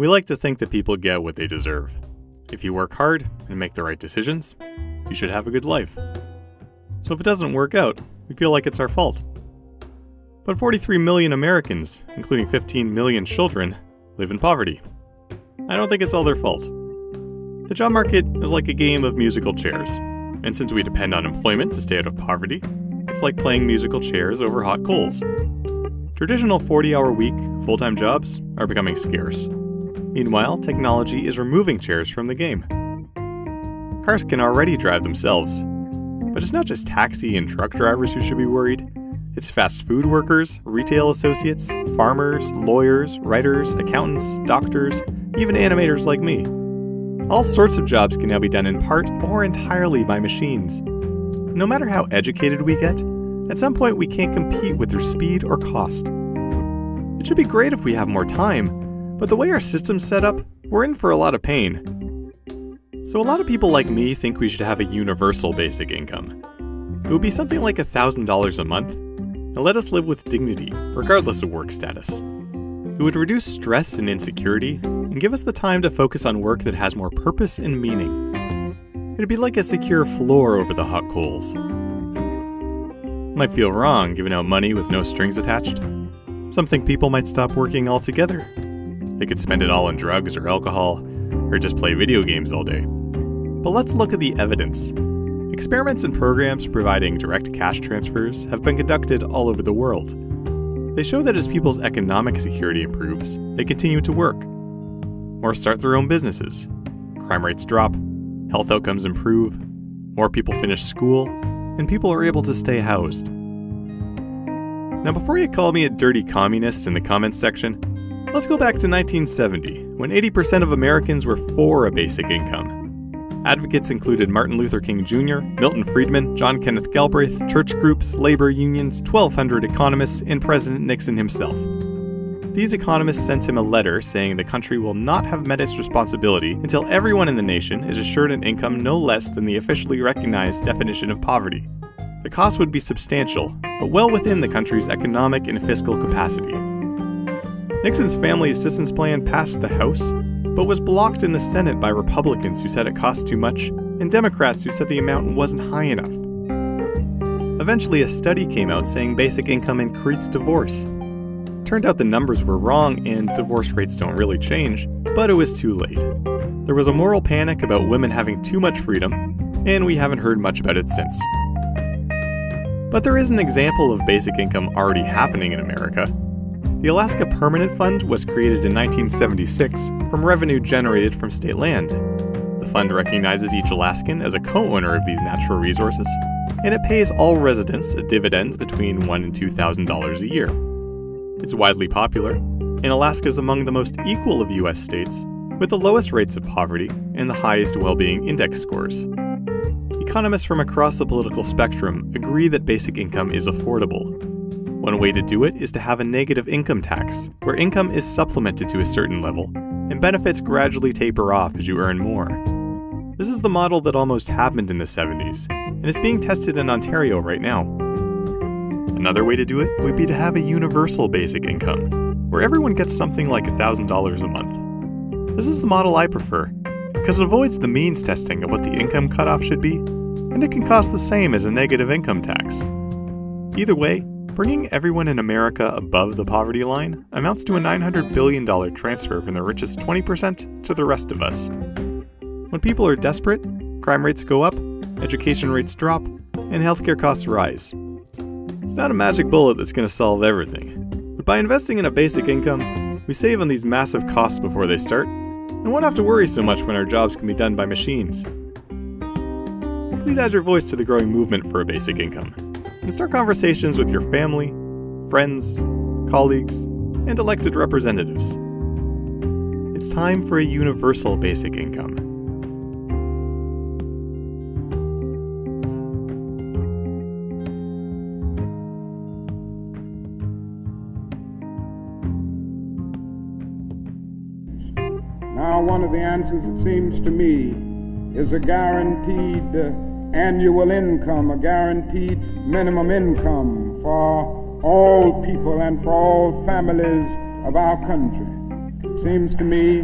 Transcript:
We like to think that people get what they deserve. If you work hard and make the right decisions, you should have a good life. So if it doesn't work out, we feel like it's our fault. But 43 million Americans, including 15 million children, live in poverty. I don't think it's all their fault. The job market is like a game of musical chairs, and since we depend on employment to stay out of poverty, it's like playing musical chairs over hot coals. Traditional 40-hour week, full-time jobs are becoming scarce. Meanwhile, technology is removing chairs from the game. Cars can already drive themselves. But it's not just taxi and truck drivers who should be worried. It's fast food workers, retail associates, farmers, lawyers, writers, accountants, doctors, even animators like me. All sorts of jobs can now be done in part or entirely by machines. No matter how educated we get, at some point we can't compete with their speed or cost. It should be great if we have more time, but the way our system's set up, we're in for a lot of pain. So a lot of people like me think we should have a universal basic income. It would be something like $1,000 a month, and let us live with dignity, regardless of work status. It would reduce stress and insecurity, and give us the time to focus on work that has more purpose and meaning. It'd be like a secure floor over the hot coals. Might feel wrong giving out money with no strings attached. Some think people might stop working altogether. They could spend it all on drugs or alcohol, or just play video games all day. But let's look at the evidence. Experiments and programs providing direct cash transfers have been conducted all over the world. They show that as people's economic security improves, they continue to work. More start their own businesses. Crime rates drop, health outcomes improve, more people finish school, and people are able to stay housed. Now before you call me a dirty communist in the comments section, let's go back to 1970, when 80% of Americans were for a basic income. Advocates included Martin Luther King Jr., Milton Friedman, John Kenneth Galbraith, church groups, labor unions, 1,200 economists, and President Nixon himself. These economists sent him a letter saying the country will not have met its responsibility until everyone in the nation is assured an income no less than the officially recognized definition of poverty. The cost would be substantial, but well within the country's economic and fiscal capacity. Nixon's Family Assistance Plan passed the House, but was blocked in the Senate by Republicans who said it cost too much, and Democrats who said the amount wasn't high enough. Eventually, a study came out saying basic income increased divorce. Turned out the numbers were wrong and divorce rates don't really change, but it was too late. There was a moral panic about women having too much freedom, and we haven't heard much about it since. But there is an example of basic income already happening in America. The Alaska Permanent Fund was created in 1976 from revenue generated from state land. The fund recognizes each Alaskan as a co-owner of these natural resources, and it pays all residents a dividend between $1,000 and $2,000 a year. It's widely popular, and Alaska is among the most equal of U.S. states, with the lowest rates of poverty and the highest well-being index scores. Economists from across the political spectrum agree that basic income is affordable. One way to do it is to have a negative income tax, where income is supplemented to a certain level, and benefits gradually taper off as you earn more. This is the model that almost happened in the 70s, and is being tested in Ontario right now. Another way to do it would be to have a universal basic income, where everyone gets something like $1,000 a month. This is the model I prefer, because it avoids the means testing of what the income cutoff should be, and it can cost the same as a negative income tax. Either way, bringing everyone in America above the poverty line amounts to a $900 billion transfer from the richest 20% to the rest of us. When people are desperate, crime rates go up, education rates drop, and healthcare costs rise. It's not a magic bullet that's going to solve everything, but by investing in a basic income, we save on these massive costs before they start, and won't have to worry so much when our jobs can be done by machines. Please add your voice to the growing movement for a basic income, and start conversations with your family, friends, colleagues, and elected representatives. It's time for a universal basic income. Now, one of the answers, it seems to me, is a guaranteed annual income, a guaranteed minimum income for all people and for all families of our country. seems to me